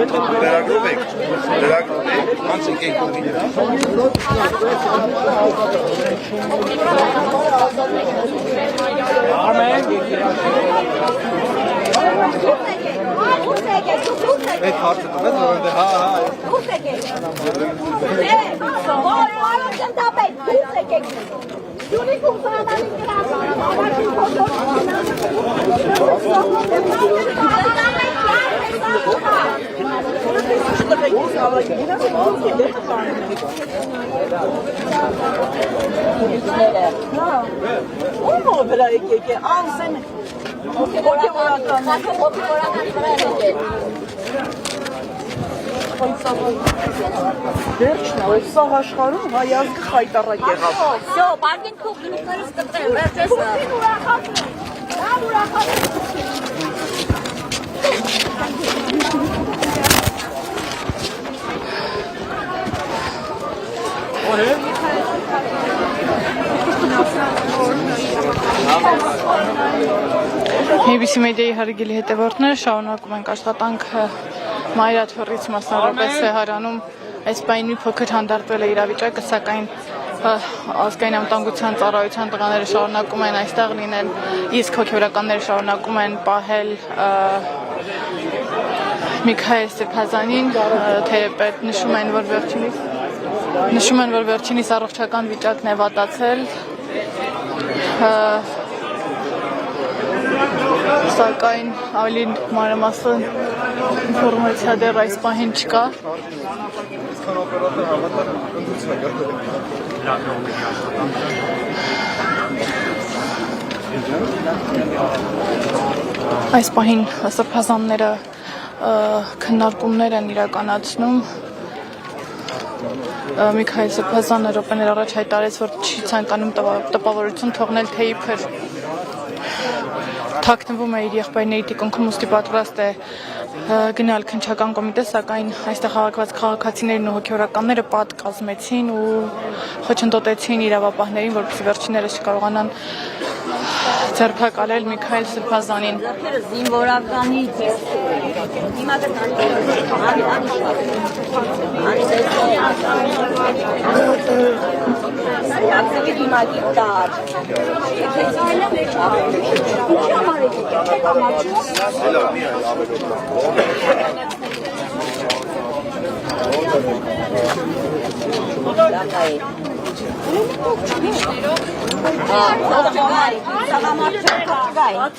Լրագրով եք, անցեք եք ուղին։ Արմեն։ Այդ հարցը տվեց, որովհետև հա։ Վերջնա, այդ սաղ աշխարհում հայազգը խայտառակ եղավ։ Всё, բարգին փոխնիկներս կտրեմ, վերջես։ ABC մեդիայի հարգելի հետևորդներ, շարունակում ենք աշխատանքը Մայրաթորից մասնավորապես Սեհարանում այս պահին մի փոքր հանդարտվել է իրավիճակը, սակայն ազգային անվտանգության ծառայության տղաները շարունակում են այստեղ լինել, իսկ հոգեվորականները շարունակում են պահել Միքայել Սրբազանին, թերեպետ նշում են, որ վերջինիս առողջական վիճակն է վատացել, սակայն ավելի մանրամասն ինֆորմացիա դեռ այս պահին չկա։ Այս պահին սրբազանները քննարկումներ են իրականացնում։ Միքայել Սրբազանը րոպեներ առաջ հայտարարեց, որ չի ցանկանում տպավորություն թողնել, թե իբր թաքնվում է իր եղբայրների թիկունքում, ուստի պատրաստ է գնալ քննչական կոմիտե, սակայն այստեղ հավաքված քաղաքացիներն ու հոգեվորականները պատ կազմեցին ու խոչընդոտեցին իրավապահներին, որպեսզի վերջիններս չկարողանան ձերբակալել Միքայել Սրբազանին։ Զինվորականի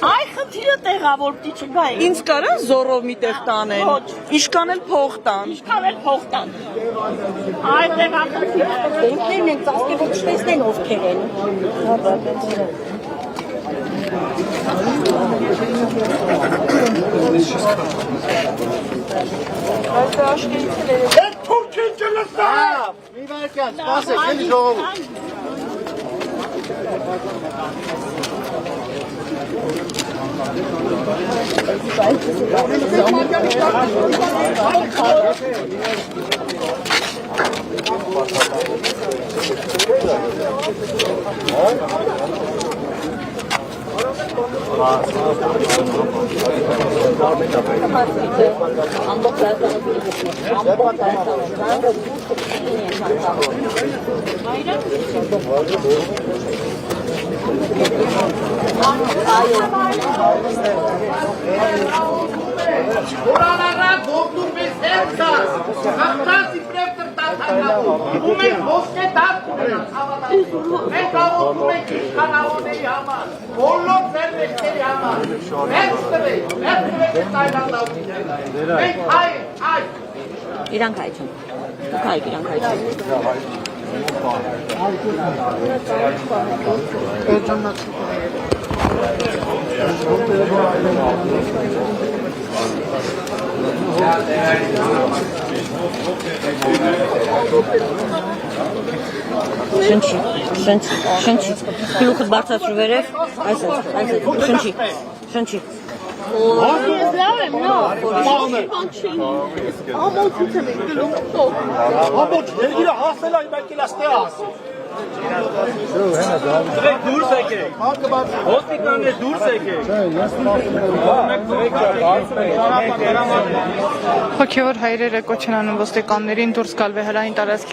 Այ խնդիրը տեղավոր պիտի չգա։ Ինձ կարա զորով մի տեղ տանեն։ Իշքան էլ փող տան։ Այ տեղավորներն են ծածկի ոչ տեսնեն ովքեր են։ Այդ թուրքին չլսա։ Մի վարկյան, սպասեք, էլի ժողովուրդ։ Ուրանարա գողդու պես էրկաս, հաղթաս իպրև տրտատանավու, ու մենք ոսկե դատ կունենաս հավատացում, մենք աղորդում ենք իշխանավորների համար, բոլոր ձերմեջների համար, մենք տվեք ես այլանդավությունները, մենք հայ, Իրանք հայ չեն, դուք հայք իրանք հայ չեն։ Շնչի, գլուխդ բարձրացրու վերև, այս, շնչի։ Ես լավ եմ, ամոթուց եմ գլուխով։ Ամոթ, իր հասել այն մեկ էլ աստեղ։ Դուրս եկեք։ Ոստիկաններ դուրս եկեք։ Հոգևոր հայրերը կոչ են անում ոստիկաններին դուրս գալ վեհերային տարածքի